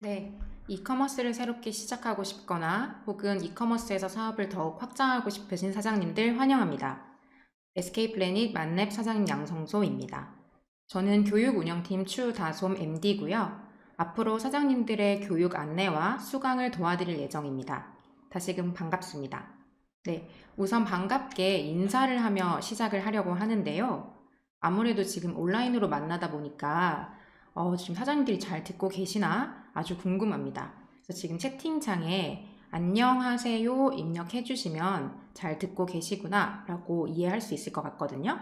네, 이커머스를 새롭게 시작하고 싶거나 혹은 이커머스에서 사업을 더욱 확장하고 싶으신 사장님들 환영합니다. SK플래닛 만렙 사장님 양성소입니다. 저는 교육운영팀 추다솜 MD고요. 앞으로 사장님들의 교육 안내와 수강을 도와드릴 예정입니다. 다시금 반갑습니다. 네, 우선 반갑게 인사를 하며 시작을 하려고 하는데요. 아무래도 지금 온라인으로 만나다 보니까 지금 사장님들이 잘 듣고 계시나 아주 궁금합니다. 그래서 지금 채팅창에 안녕하세요 입력해 주시면 잘 듣고 계시구나 라고 이해할 수 있을 것 같거든요.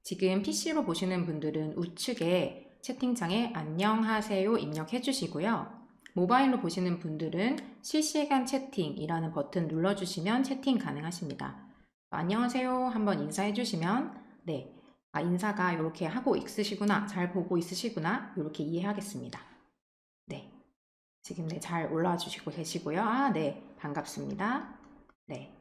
지금 PC로 보시는 분들은 우측에 채팅창에 안녕하세요 입력해 주시고요. 모바일로 보시는 분들은 실시간 채팅이라는 버튼 눌러주시면 채팅 가능하십니다. 안녕하세요 한번 인사해 주시면 네, 인사가 이렇게 하고 있으시구나, 잘 보고 있으시구나 이렇게 이해하겠습니다. 네, 지금 네, 잘 올라와 주시고 계시고요. 네, 반갑습니다. 네.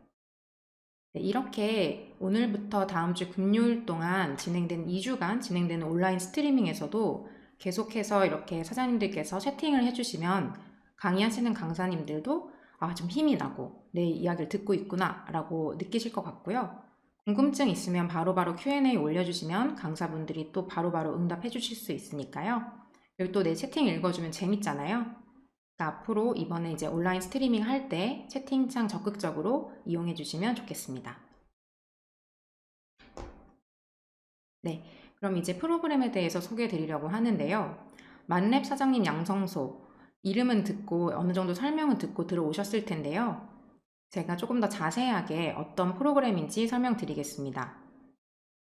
네, 이렇게 오늘부터 다음 주 금요일 동안 진행된 2주간 진행되는 온라인 스트리밍에서도 계속해서 이렇게 사장님들께서 채팅을 해주시면 강의하시는 강사님들도 좀 힘이 나고 내 이야기를 듣고 있구나 라고 느끼실 것 같고요. 궁금증 있으면 바로바로 Q&A 올려주시면 강사분들이 또 바로바로 응답해 주실 수 있으니까요. 그리고 또 내 채팅 읽어주면 재밌잖아요. 앞으로 이번에 이제 온라인 스트리밍 할 때 채팅창 적극적으로 이용해 주시면 좋겠습니다. 네, 그럼 이제 프로그램에 대해서 소개해 드리려고 하는데요. 만렙 사장님 양성소, 이름은 듣고 어느 정도 설명은 듣고 들어오셨을 텐데요. 제가 조금 더 자세하게 어떤 프로그램인지 설명드리겠습니다.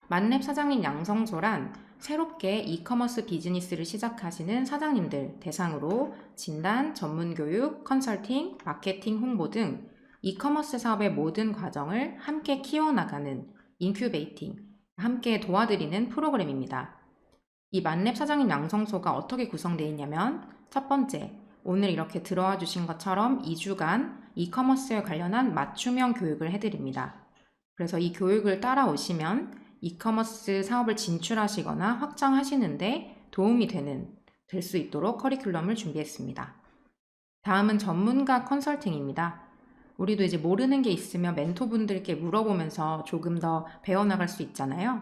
만렙 사장님 양성소란 새롭게 이커머스 비즈니스를 시작하시는 사장님들 대상으로 진단, 전문교육, 컨설팅, 마케팅, 홍보 등 이커머스 사업의 모든 과정을 함께 키워나가는 인큐베이팅, 함께 도와드리는 프로그램입니다. 이 만렙 사장님 양성소가 어떻게 구성되어 있냐면 첫 번째, 오늘 이렇게 들어와 주신 것처럼 2주간 이커머스에 관련한 맞춤형 교육을 해드립니다. 그래서 이 교육을 따라오시면 이커머스 사업을 진출하시거나 확장하시는데 도움이 될 수 있도록 커리큘럼을 준비했습니다. 다음은 전문가 컨설팅입니다. 우리도 이제 모르는 게 있으면 멘토분들께 물어보면서 조금 더 배워나갈 수 있잖아요.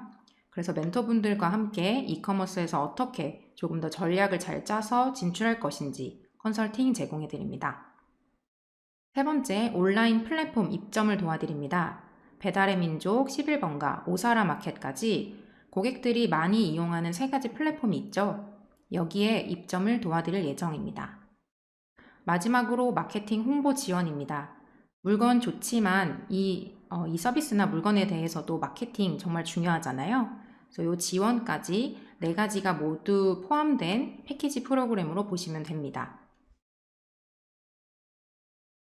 그래서 멘토분들과 함께 이커머스에서 어떻게 조금 더 전략을 잘 짜서 진출할 것인지 컨설팅 제공해 드립니다. 세 번째, 온라인 플랫폼 입점을 도와드립니다. 배달의 민족, 11번가, 오사라 마켓까지 고객들이 많이 이용하는 세 가지 플랫폼이 있죠. 여기에 입점을 도와드릴 예정입니다. 마지막으로 마케팅 홍보 지원입니다. 물건 좋지만 이 서비스나 물건에 대해서도 마케팅 정말 중요하잖아요. 그래서 이 지원까지 네 가지가 모두 포함된 패키지 프로그램으로 보시면 됩니다.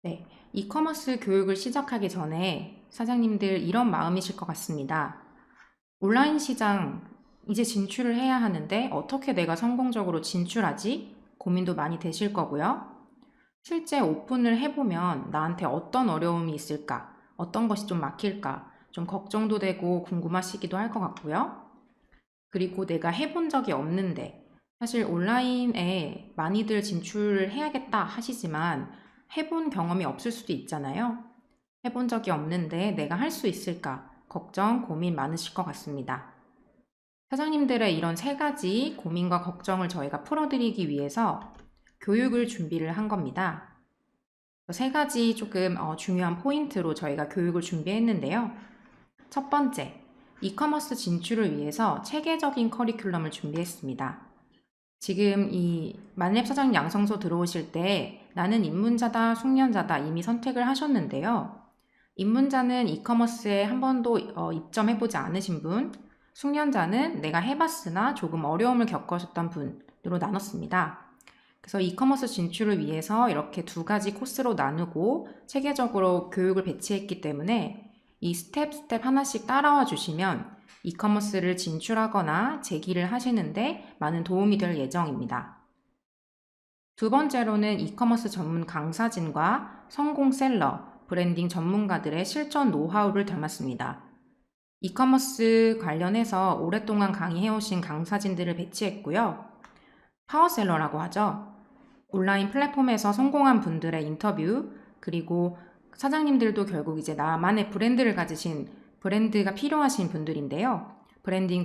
네, 이커머스 교육을 시작하기 전에 사장님들 이런 마음이실 것 같습니다. 온라인 시장 이제 진출을 해야 하는데 어떻게 내가 성공적으로 진출하지? 고민도 많이 되실 거고요. 실제 오픈을 해보면 나한테 어떤 어려움이 있을까? 어떤 것이 좀 막힐까? 좀 걱정도 되고 궁금하시기도 할 것 같고요. 그리고 내가 해본 적이 없는데 사실 온라인에 많이들 진출을 해야겠다 하시지만 해본 경험이 없을 수도 있잖아요. 해본 적이 없는데 내가 할 수 있을까? 걱정, 고민 많으실 것 같습니다. 사장님들의 이런 세 가지 고민과 걱정을 저희가 풀어드리기 위해서 교육을 준비를 한 겁니다. 세 가지 조금 중요한 포인트로 저희가 교육을 준비했는데요. 첫 번째, 이커머스 진출을 위해서 체계적인 커리큘럼을 준비했습니다. 지금 이 만렙 사장님 양성소 들어오실 때 나는 입문자다, 숙련자다 이미 선택을 하셨는데요. 입문자는 이커머스에 한 번도 입점해보지 않으신 분, 숙련자는 내가 해봤으나 조금 어려움을 겪으셨던 분으로 나눴습니다. 그래서 이커머스 진출을 위해서 이렇게 두 가지 코스로 나누고 체계적으로 교육을 배치했기 때문에 이 스텝 하나씩 따라와 주시면 이커머스를 진출하거나 재기를 하시는데 많은 도움이 될 예정입니다. 두 번째로는 이커머스 전문 강사진과 성공 셀러, 브랜딩 전문가들의 실전 노하우를 담았습니다. 이커머스 관련해서 오랫동안 강의해오신 강사진들을 배치했고요. 파워셀러라고 하죠. 온라인 플랫폼에서 성공한 분들의 인터뷰, 그리고 사장님들도 결국 이제 나만의 브랜드를 가지신 브랜드가 필요하신 분들인데요. 브랜딩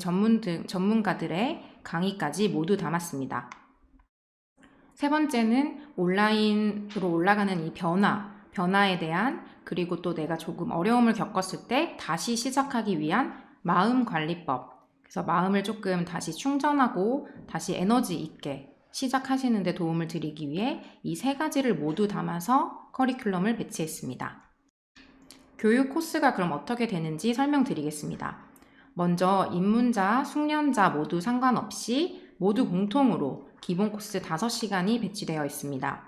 전문가들의 강의까지 모두 담았습니다. 세 번째는 온라인으로 올라가는 이 변화에 대한, 그리고 또 내가 조금 어려움을 겪었을 때 다시 시작하기 위한 마음 관리법. 그래서 마음을 조금 다시 충전하고 다시 에너지 있게 시작하시는 데 도움을 드리기 위해 이 세 가지를 모두 담아서 커리큘럼을 배치했습니다. 교육 코스가 그럼 어떻게 되는지 설명드리겠습니다. 먼저 입문자, 숙련자 모두 상관없이 모두 공통으로 기본 코스 5시간이 배치되어 있습니다.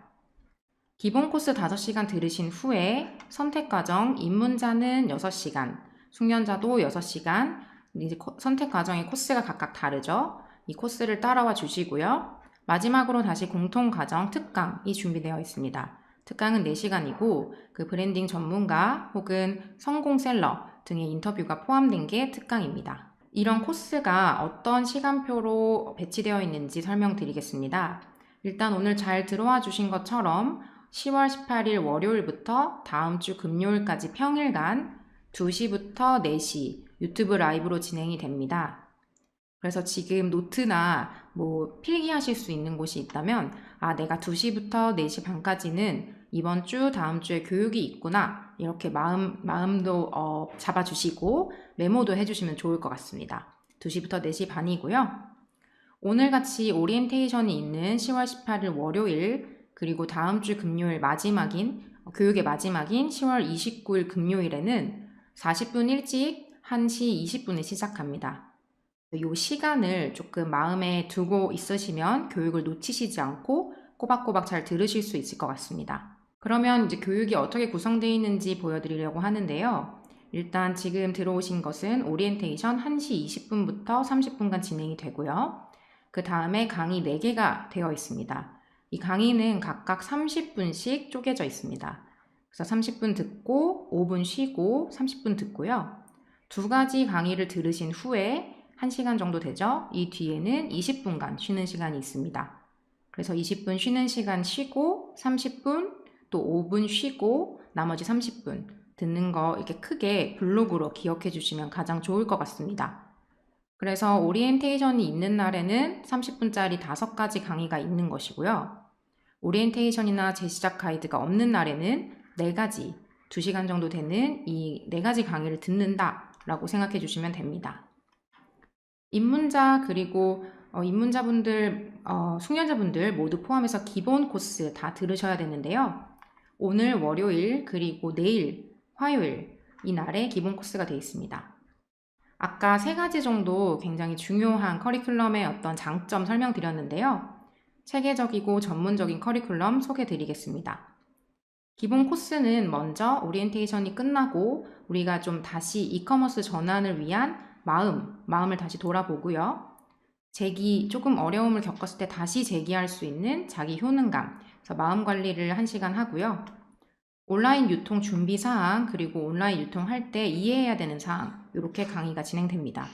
기본 코스 5시간 들으신 후에 선택과정, 입문자는 6시간, 숙련자도 6시간, 이제 선택과정의 코스가 각각 다르죠. 이 코스를 따라와 주시고요. 마지막으로 다시 공통과정 특강이 준비되어 있습니다. 특강은 4시간이고 그 브랜딩 전문가 혹은 성공 셀러 등의 인터뷰가 포함된 게 특강입니다. 이런 코스가 어떤 시간표로 배치되어 있는지 설명드리겠습니다. 일단 오늘 잘 들어와 주신 것처럼 10월 18일 월요일부터 다음 주 금요일까지 평일간 2시부터 4시 유튜브 라이브로 진행이 됩니다. 그래서 지금 노트나 뭐 필기하실 수 있는 곳이 있다면 내가 2시부터 4시 반까지는 이번 주 다음 주에 교육이 있구나 이렇게 마음도 잡아주시고 메모도 해주시면 좋을 것 같습니다. 2시부터 4시 반이고요. 오늘같이 오리엔테이션이 있는 10월 18일 월요일 그리고 다음 주 금요일 교육의 마지막인 10월 29일 금요일에는 40분 일찍 1시 20분에 시작합니다. 이 시간을 조금 마음에 두고 있으시면 교육을 놓치시지 않고 꼬박꼬박 잘 들으실 수 있을 것 같습니다. 그러면 이제 교육이 어떻게 구성되어 있는지 보여드리려고 하는데요. 일단 지금 들어오신 것은 오리엔테이션 1시 20분부터 30분간 진행이 되고요. 그 다음에 강의 4개가 되어 있습니다. 이 강의는 각각 30분씩 쪼개져 있습니다. 그래서 30분 듣고 5분 쉬고 30분 듣고요. 2가지 강의를 들으신 후에 1시간 정도 되죠? 이 뒤에는 20분간 쉬는 시간이 있습니다. 그래서 20분 쉬는 시간 쉬고 30분 또 5분 쉬고 나머지 30분 듣는 거 이렇게 크게 블록으로 기억해 주시면 가장 좋을 것 같습니다. 그래서 오리엔테이션이 있는 날에는 30분짜리 5가지 강의가 있는 것이고요. 오리엔테이션이나 재시작 가이드가 없는 날에는 4가지, 2시간 정도 되는 이 4가지 강의를 듣는다 라고 생각해 주시면 됩니다. 입문자 그리고 입문자분들, 숙련자분들 모두 포함해서 기본 코스 다 들으셔야 되는데요. 오늘 월요일 그리고 내일 화요일 이날에 기본 코스가 되어 있습니다. 아까 3가지 정도 굉장히 중요한 커리큘럼의 어떤 장점 설명드렸는데요. 체계적이고 전문적인 커리큘럼 소개드리겠습니다. 기본 코스는 먼저 오리엔테이션이 끝나고 우리가 좀 다시 이커머스 전환을 위한 마음을 다시 돌아보고요. 조금 어려움을 겪었을 때 다시 재기할 수 있는 자기 효능감, 그래서 마음 관리를 1시간 하고요. 온라인 유통 준비 사항, 그리고 온라인 유통할 때 이해해야 되는 사항, 이렇게 강의가 진행됩니다.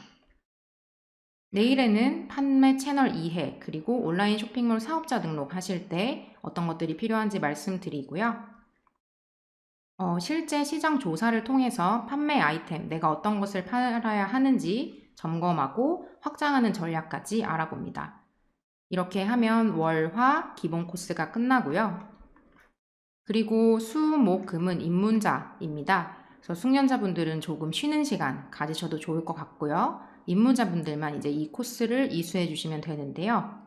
내일에는 판매 채널 이해, 그리고 온라인 쇼핑몰 사업자 등록하실 때 어떤 것들이 필요한지 말씀드리고요. 실제 시장 조사를 통해서 판매 아이템, 내가 어떤 것을 팔아야 하는지 점검하고 확장하는 전략까지 알아봅니다. 이렇게 하면 월, 화 기본 코스가 끝나고요. 그리고 수, 목, 금은 입문자입니다. 그래서 숙련자분들은 조금 쉬는 시간 가지셔도 좋을 것 같고요. 입문자분들만 이제 이 코스를 이수해 주시면 되는데요.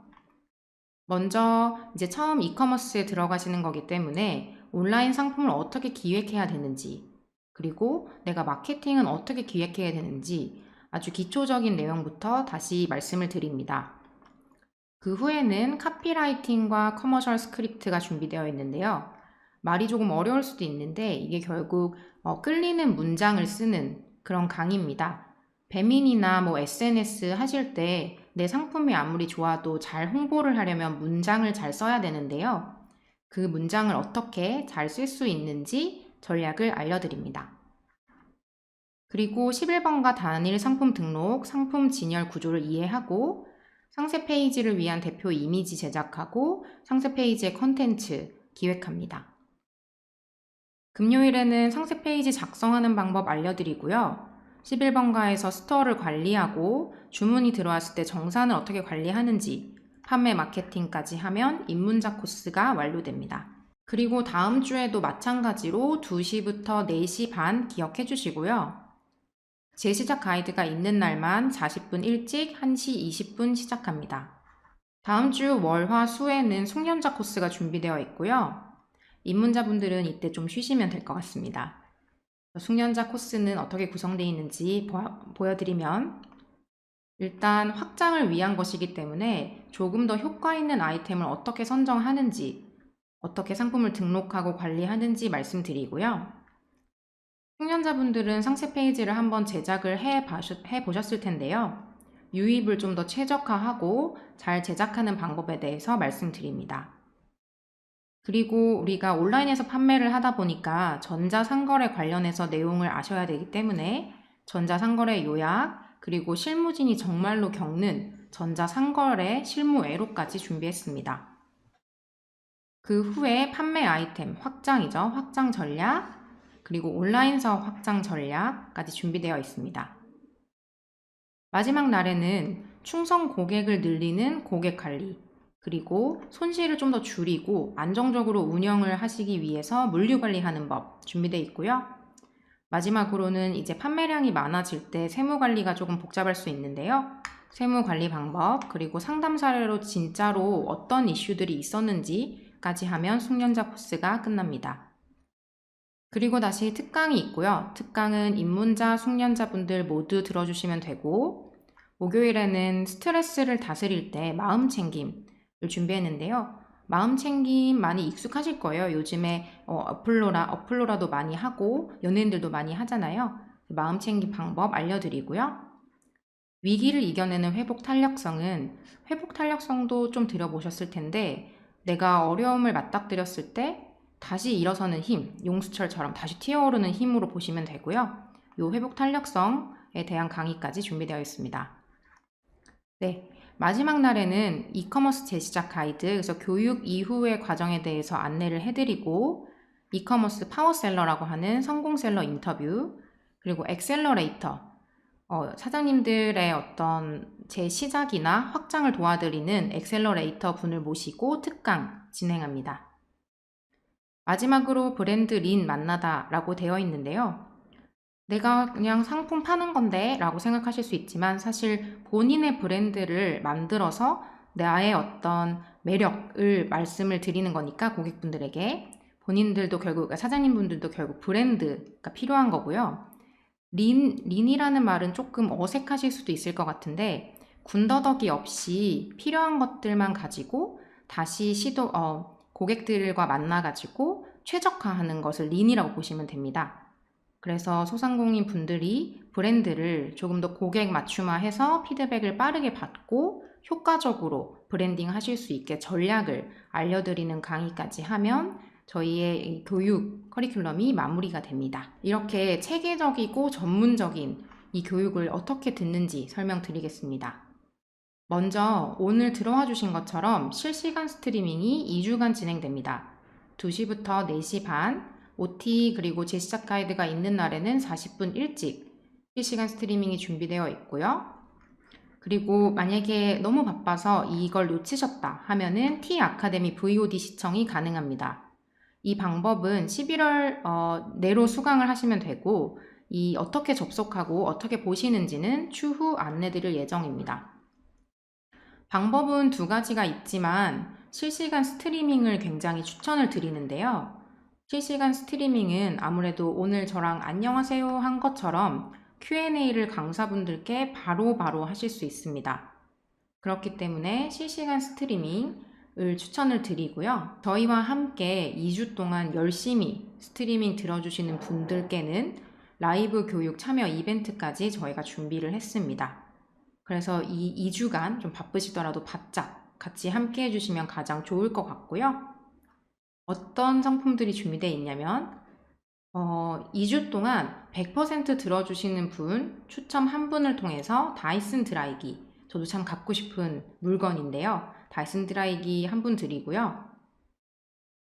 먼저 이제 처음 이커머스에 들어가시는 거기 때문에 온라인 상품을 어떻게 기획해야 되는지, 그리고 내가 마케팅은 어떻게 기획해야 되는지 아주 기초적인 내용부터 다시 말씀을 드립니다. 그 후에는 카피라이팅과 커머셜 스크립트가 준비되어 있는데요. 말이 조금 어려울 수도 있는데 이게 결국 끌리는 문장을 쓰는 그런 강의입니다. 배민이나 SNS 하실 때 내 상품이 아무리 좋아도 잘 홍보를 하려면 문장을 잘 써야 되는데요. 그 문장을 어떻게 잘 쓸 수 있는지 전략을 알려드립니다. 그리고 11번가 단일 상품 등록, 상품 진열 구조를 이해하고 상세 페이지를 위한 대표 이미지 제작하고 상세 페이지의 컨텐츠 기획합니다. 금요일에는 상세 페이지 작성하는 방법 알려드리고요. 11번가에서 스토어를 관리하고 주문이 들어왔을 때 정산을 어떻게 관리하는지 판매 마케팅까지 하면 입문자 코스가 완료됩니다. 그리고 다음 주에도 마찬가지로 2시부터 4시 반 기억해 주시고요. 재시작 가이드가 있는 날만 40분 일찍 1시 20분 시작합니다. 다음 주 월, 화, 수에는 숙련자 코스가 준비되어 있고요. 입문자분들은 이때 좀 쉬시면 될 것 같습니다. 숙련자 코스는 어떻게 구성되어 있는지 보여드리면 일단 확장을 위한 것이기 때문에 조금 더 효과 있는 아이템을 어떻게 선정하는지, 어떻게 상품을 등록하고 관리하는지 말씀드리고요. 숙련자분들은 상세 페이지를 한번 제작을 해 보셨을 텐데요. 유입을 좀 더 최적화하고 잘 제작하는 방법에 대해서 말씀드립니다. 그리고 우리가 온라인에서 판매를 하다 보니까 전자상거래 관련해서 내용을 아셔야 되기 때문에 전자상거래 요약, 그리고 실무진이 정말로 겪는 전자상거래 실무 애로까지 준비했습니다. 그 후에 판매 아이템 확장이죠. 확장 전략, 그리고 온라인 사업 확장 전략까지 준비되어 있습니다. 마지막 날에는 충성 고객을 늘리는 고객 관리, 그리고 손실을 좀 더 줄이고 안정적으로 운영을 하시기 위해서 물류 관리하는 법 준비되어 있고요. 마지막으로는 이제 판매량이 많아질 때 세무 관리가 조금 복잡할 수 있는데요. 세무 관리 방법, 그리고 상담 사례로 진짜로 어떤 이슈들이 있었는지까지 하면 숙련자 코스가 끝납니다. 그리고 다시 특강이 있고요. 특강은 입문자, 숙련자분들 모두 들어주시면 되고, 목요일에는 스트레스를 다스릴 때 마음 챙김을 준비했는데요. 마음 챙김 많이 익숙하실 거예요. 요즘에 어플로라도 많이 하고 연예인들도 많이 하잖아요. 마음 챙김 방법 알려드리고요. 위기를 이겨내는 회복 탄력성은 회복 탄력성도 좀 들어보셨을 텐데, 내가 어려움을 맞닥뜨렸을 때 다시 일어서는 힘, 용수철처럼 다시 튀어오르는 힘으로 보시면 되고요. 이 회복 탄력성에 대한 강의까지 준비되어 있습니다. 네, 마지막 날에는 이커머스 재시작 가이드, 그래서 교육 이후의 과정에 대해서 안내를 해드리고, 이커머스 파워셀러라고 하는 성공셀러 인터뷰, 그리고 엑셀러레이터, 사장님들의 어떤 재시작이나 확장을 도와드리는 엑셀러레이터 분을 모시고 특강 진행합니다. 마지막으로 브랜드 린 만나다 라고 되어 있는데요. 내가 그냥 상품 파는 건데 라고 생각하실 수 있지만 사실 본인의 브랜드를 만들어서 나의 어떤 매력을 말씀을 드리는 거니까 고객분들에게 본인들도 결국 사장님분들도 결국 브랜드가 필요한 거고요. 린이라는 말은 조금 어색하실 수도 있을 것 같은데 군더더기 없이 필요한 것들만 가지고 다시 고객들과 만나가지고 최적화하는 것을 린이라고 보시면 됩니다. 그래서 소상공인 분들이 브랜드를 조금 더 고객 맞춤화해서 피드백을 빠르게 받고 효과적으로 브랜딩 하실 수 있게 전략을 알려드리는 강의까지 하면 저희의 교육 커리큘럼이 마무리가 됩니다. 이렇게 체계적이고 전문적인 이 교육을 어떻게 듣는지 설명드리겠습니다. 먼저 오늘 들어와 주신 것처럼 실시간 스트리밍이 2주간 진행됩니다. 2시부터 4시 반, OT 그리고 재시작 가이드가 있는 날에는 40분 일찍 실시간 스트리밍이 준비되어 있고요. 그리고 만약에 너무 바빠서 이걸 놓치셨다 하면은 T 아카데미 VOD 시청이 가능합니다. 이 방법은 11월 내로 수강을 하시면 되고 어떻게 접속하고 어떻게 보시는지는 추후 안내드릴 예정입니다. 방법은 2가지가 있지만 실시간 스트리밍을 굉장히 추천을 드리는데요. 실시간 스트리밍은 아무래도 오늘 저랑 안녕하세요 한 것처럼 Q&A를 강사분들께 바로바로 하실 수 있습니다. 그렇기 때문에 실시간 스트리밍을 추천을 드리고요. 저희와 함께 2주 동안 열심히 스트리밍 들어주시는 분들께는 라이브 교육 참여 이벤트까지 저희가 준비를 했습니다. 그래서 이 2주간 좀 바쁘시더라도 바짝 같이 함께 해주시면 가장 좋을 것 같고요. 어떤 상품들이 준비되어 있냐면 2주 동안 100% 들어주시는 분 추첨 한 분을 통해서 다이슨 드라이기 저도 참 갖고 싶은 물건인데요. 다이슨 드라이기 한 분 드리고요.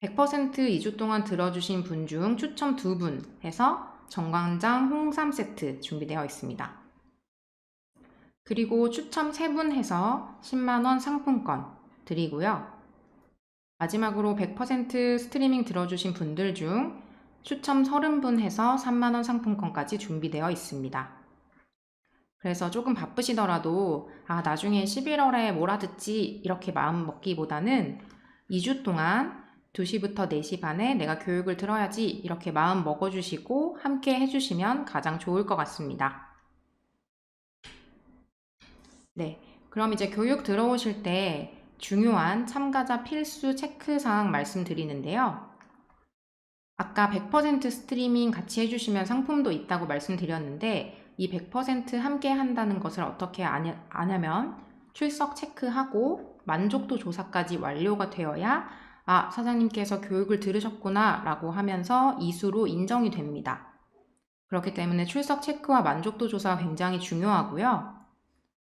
100% 2주 동안 들어주신 분 중 추첨 2분 해서 정관장 홍삼 세트 준비되어 있습니다. 그리고 추첨 3분 해서 10만원 상품권 드리고요. 마지막으로 100% 스트리밍 들어주신 분들 중 추첨 30분 해서 3만원 상품권까지 준비되어 있습니다. 그래서 조금 바쁘시더라도 나중에 11월에 몰아듣지 이렇게 마음 먹기보다는 2주 동안 2시부터 4시 반에 내가 교육을 들어야지 이렇게 마음 먹어주시고 함께 해주시면 가장 좋을 것 같습니다. 네, 그럼 이제 교육 들어오실 때 중요한 참가자 필수 체크사항 말씀드리는데요. 아까 100% 스트리밍 같이 해주시면 상품도 있다고 말씀드렸는데 이 100% 함께 한다는 것을 어떻게 아냐면 출석 체크하고 만족도 조사까지 완료가 되어야 사장님께서 교육을 들으셨구나 라고 하면서 이수로 인정이 됩니다. 그렇기 때문에 출석 체크와 만족도 조사가 굉장히 중요하고요.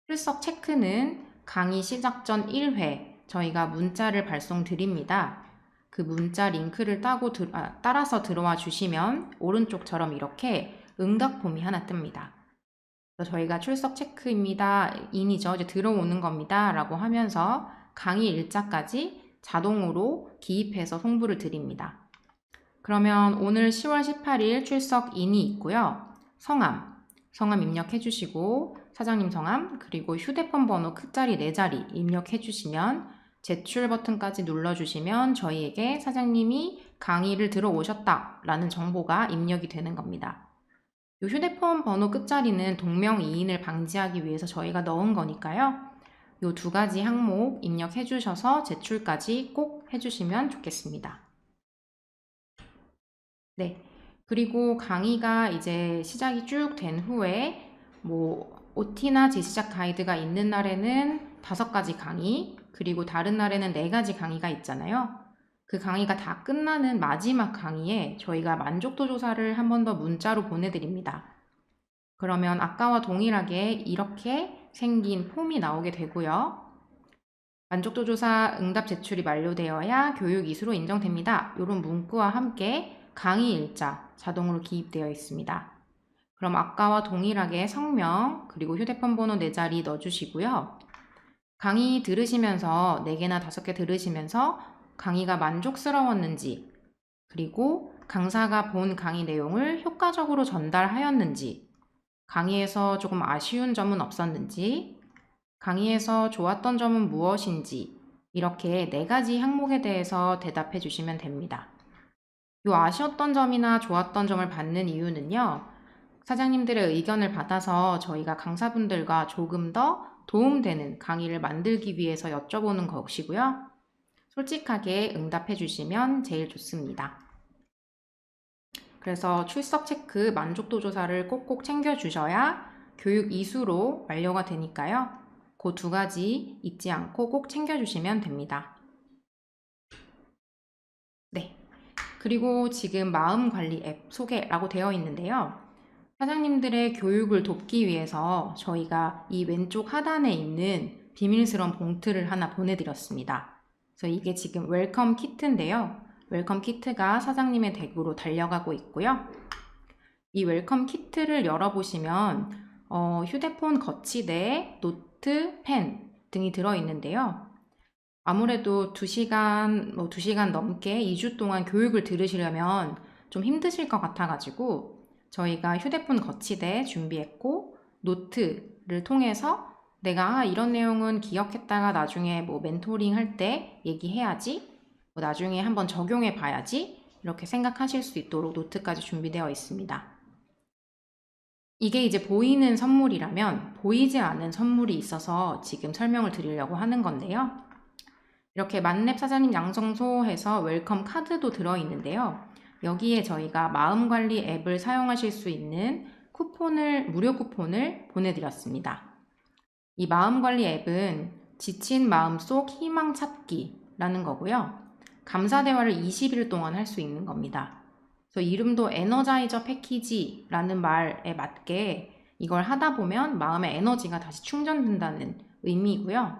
출석 체크는 강의 시작 전 1회 저희가 문자를 발송 드립니다. 그 문자 링크를 따라서 들어와 주시면 오른쪽처럼 이렇게 응답 폼이 하나 뜹니다. 그래서 저희가 출석 체크입니다. 인이죠. 이제 들어오는 겁니다. 라고 하면서 강의 일자까지 자동으로 기입해서 송부를 드립니다. 그러면 오늘 10월 18일 출석 인이 있고요. 성함 입력해 주시고 사장님 성함 그리고 휴대폰 번호 끝자리 4자리 입력해 주시면 제출 버튼까지 눌러주시면 저희에게 사장님이 강의를 들어오셨다 라는 정보가 입력이 되는 겁니다. 이 휴대폰 번호 끝자리는 동명이인을 방지하기 위해서 저희가 넣은 거니까요. 이 2가지 항목 입력해 주셔서 제출까지 꼭 해주시면 좋겠습니다. 네. 그리고 강의가 이제 시작이 쭉 된 후에 OT나 재시작 가이드가 있는 날에는 5가지 강의, 그리고 다른 날에는 4가지 강의가 있잖아요. 그 강의가 다 끝나는 마지막 강의에 저희가 만족도 조사를 한 번 더 문자로 보내드립니다. 그러면 아까와 동일하게 이렇게 생긴 폼이 나오게 되고요. 만족도 조사 응답 제출이 만료되어야 교육 이수로 인정됩니다. 이런 문구와 함께 강의 일자 자동으로 기입되어 있습니다. 그럼 아까와 동일하게 성명 그리고 휴대폰 번호 4자리 넣어주시고요. 강의 들으시면서 4개나 5개 들으시면서 강의가 만족스러웠는지 그리고 강사가 본 강의 내용을 효과적으로 전달하였는지 강의에서 조금 아쉬운 점은 없었는지 강의에서 좋았던 점은 무엇인지 이렇게 4가지 항목에 대해서 대답해 주시면 됩니다. 요 아쉬웠던 점이나 좋았던 점을 받는 이유는요. 사장님들의 의견을 받아서 저희가 강사분들과 조금 더 도움되는 강의를 만들기 위해서 여쭤보는 것이고요. 솔직하게 응답해 주시면 제일 좋습니다. 그래서 출석 체크, 만족도 조사를 꼭꼭 챙겨 주셔야 교육 이수로 완료가 되니까요. 그 2가지 잊지 않고 꼭 챙겨 주시면 됩니다. 네. 그리고 지금 마음관리 앱 소개라고 되어 있는데요. 사장님들의 교육을 돕기 위해서 저희가 이 왼쪽 하단에 있는 비밀스러운 봉투를 하나 보내드렸습니다. 그래서 이게 지금 웰컴 키트인데요. 웰컴 키트가 사장님의 댁으로 달려가고 있고요. 이 웰컴 키트를 열어보시면 휴대폰 거치대, 노트, 펜 등이 들어있는데요. 아무래도 2시간 넘게 2주 동안 교육을 들으시려면 좀 힘드실 것 같아가지고 저희가 휴대폰 거치대 준비했고 노트를 통해서 내가 이런 내용은 기억했다가 나중에 멘토링 할 때 얘기해야지 나중에 한번 적용해 봐야지 이렇게 생각하실 수 있도록 노트까지 준비되어 있습니다. 이게 이제 보이는 선물이라면 보이지 않은 선물이 있어서 지금 설명을 드리려고 하는 건데요. 이렇게 만렙 사장님 양성소에서 웰컴 카드도 들어있는데요. 여기에 저희가 마음관리 앱을 사용하실 수 있는 무료 쿠폰을 보내드렸습니다. 이 마음관리 앱은 지친 마음속 희망 찾기라는 거고요. 감사 대화를 20일 동안 할 수 있는 겁니다. 그래서 이름도 에너자이저 패키지라는 말에 맞게 이걸 하다 보면 마음의 에너지가 다시 충전된다는 의미이고요.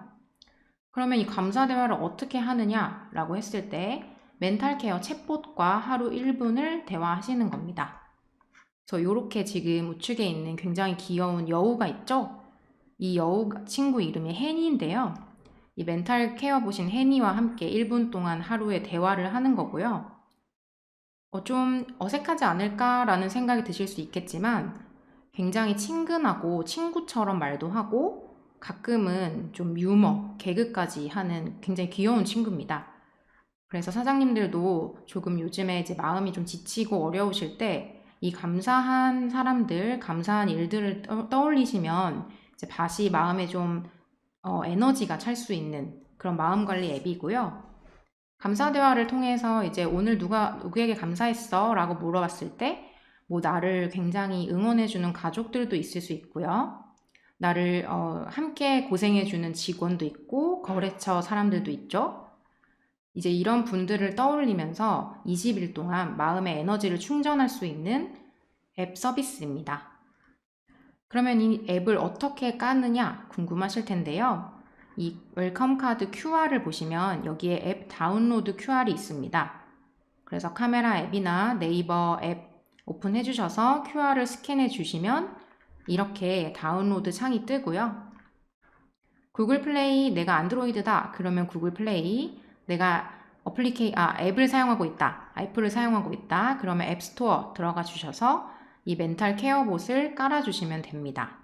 그러면 이 감사 대화를 어떻게 하느냐라고 했을 때 멘탈 케어 챗봇과 하루 1분을 대화하시는 겁니다. 그래서 이렇게 지금 우측에 있는 굉장히 귀여운 여우가 있죠? 이 여우 친구 이름이 해니인데요. 이 멘탈 케어 보신 해니와 함께 1분 동안 하루에 대화를 하는 거고요. 좀 어색하지 않을까라는 생각이 드실 수 있겠지만 굉장히 친근하고 친구처럼 말도 하고 가끔은 좀 유머, 개그까지 하는 굉장히 귀여운 친구입니다. 그래서 사장님들도 조금 요즘에 이제 마음이 좀 지치고 어려우실 때 이 감사한 사람들, 감사한 일들을 떠올리시면 이제 다시 마음에 좀 에너지가 찰 수 있는 그런 마음 관리 앱이고요. 감사 대화를 통해서 이제 오늘 누구에게 감사했어? 라고 물어봤을 때 뭐 나를 굉장히 응원해주는 가족들도 있을 수 있고요. 나를 함께 고생해주는 직원도 있고 거래처 사람들도 있죠. 이제 이런 분들을 떠올리면서 20일 동안 마음의 에너지를 충전할 수 있는 앱 서비스입니다. 그러면 이 앱을 어떻게 까느냐 궁금하실 텐데요. 이 웰컴 카드 QR을 보시면 여기에 앱 다운로드 QR이 있습니다. 그래서 카메라 앱이나 네이버 앱 오픈해 주셔서 QR을 스캔해 주시면 이렇게 다운로드 창이 뜨고요. 구글 플레이 내가 안드로이드다 그러면 구글 플레이, 내가 앱을 사용하고 있다, 애플을 사용하고 있다 그러면 앱 스토어 들어가 주셔서 이 멘탈 케어봇을 깔아주시면 됩니다.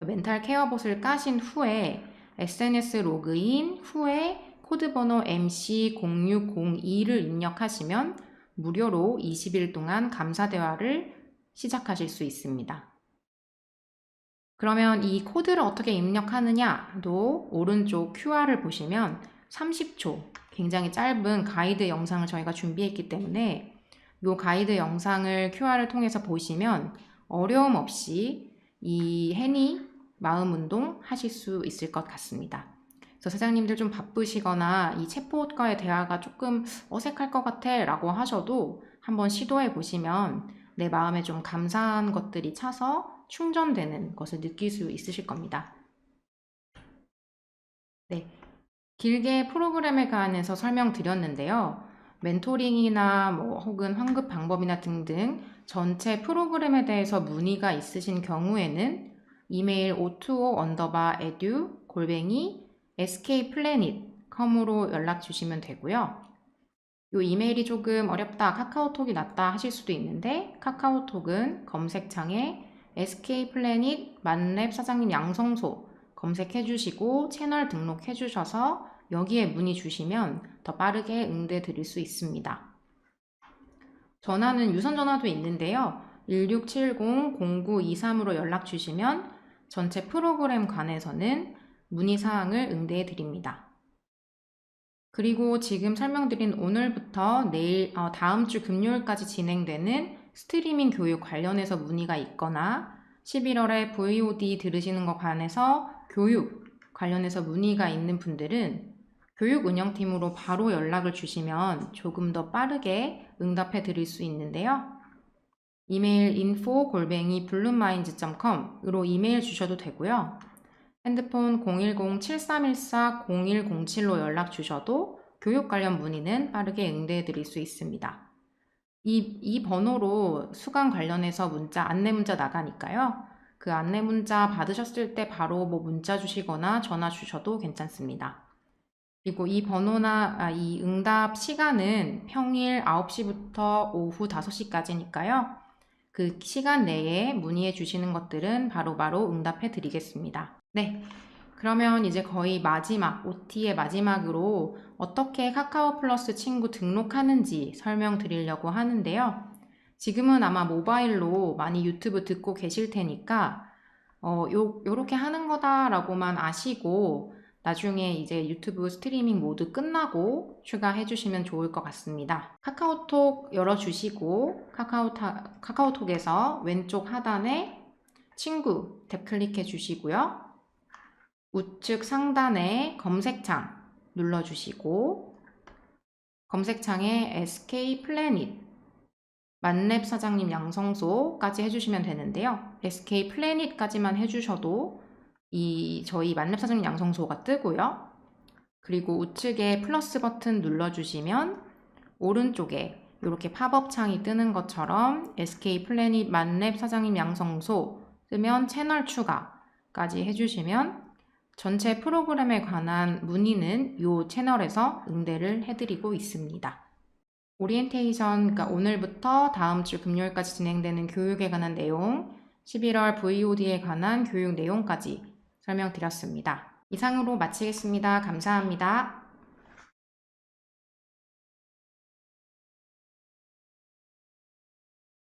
멘탈 케어봇을 까신 후에 SNS 로그인 후에 코드번호 MC0602를 입력하시면 무료로 20일 동안 감사 대화를 시작하실 수 있습니다. 그러면 이 코드를 어떻게 입력하느냐도 오른쪽 QR을 보시면 30초 굉장히 짧은 가이드 영상을 저희가 준비했기 때문에 이 가이드 영상을 QR을 통해서 보시면 어려움 없이 이 해니 마음 운동 하실 수 있을 것 같습니다. 그래서 사장님들 좀 바쁘시거나 이 챗봇과의 대화가 조금 어색할 것 같아 라고 하셔도 한번 시도해 보시면 내 마음에 좀 감사한 것들이 차서 충전되는 것을 느낄 수 있으실 겁니다. 네, 길게 프로그램에 관해서 설명드렸는데요. 멘토링이나 혹은 환급 방법이나 등등 전체 프로그램에 대해서 문의가 있으신 경우에는 이메일 o25_edu@skplanet.com으로 연락 주시면 되고요. 이 이메일이 조금 어렵다, 카카오톡이 낫다 하실 수도 있는데 카카오톡은 검색창에 skplanet 만렙 사장님 양성소 검색해 주시고 채널 등록해 주셔서 여기에 문의 주시면 더 빠르게 응대 드릴 수 있습니다. 전화는 유선 전화도 있는데요. 1670-0923으로 연락 주시면 전체 프로그램 관해서는 문의사항을 응대해 드립니다. 그리고 지금 설명드린 오늘부터 내일, 다음 주 금요일까지 진행되는 스트리밍 교육 관련해서 문의가 있거나 11월에 VOD 들으시는 것 관해서 교육 관련해서 문의가 있는 분들은 교육 운영팀으로 바로 연락을 주시면 조금 더 빠르게 응답해 드릴 수 있는데요. 이메일 info@bloomminds.com으로 이메일 주셔도 되고요. 핸드폰 010-7314-0107로 연락 주셔도 교육 관련 문의는 빠르게 응대해 드릴 수 있습니다. 이 번호로 수강 관련해서 안내 문자 나가니까요. 그 안내 문자 받으셨을 때 바로 문자 주시거나 전화 주셔도 괜찮습니다. 그리고 이 번호나 이 응답 시간은 평일 9시부터 오후 5시까지니까요. 그 시간 내에 문의해 주시는 것들은 바로바로 응답해 드리겠습니다. 네, 그러면 이제 거의 마지막, OT의 마지막으로 어떻게 카카오 플러스 친구 등록하는지 설명드리려고 하는데요. 지금은 아마 모바일로 많이 유튜브 듣고 계실 테니까 요렇게 하는 거다라고만 아시고 나중에 이제 유튜브 스트리밍 모두 끝나고 추가해 주시면 좋을 것 같습니다. 카카오톡 열어주시고 카카오톡에서 왼쪽 하단에 친구 탭 클릭해 주시고요. 우측 상단에 검색창 눌러주시고 검색창에 SKplanet 만렙 사장님 양성소까지 해주시면 되는데요. SKplanet까지만 해주셔도 저희 만렙 사장님 양성소가 뜨고요. 그리고 우측에 플러스 버튼 눌러주시면 오른쪽에 이렇게 팝업 창이 뜨는 것처럼 SK 플래닛 만렙 사장님 양성소 뜨면 채널 추가까지 해주시면 전체 프로그램에 관한 문의는 이 채널에서 응대를 해드리고 있습니다. 오리엔테이션, 그러니까 오늘부터 다음 주 금요일까지 진행되는 교육에 관한 내용, 11월 VOD에 관한 교육 내용까지 설명드렸습니다. 이상으로 마치겠습니다. 감사합니다.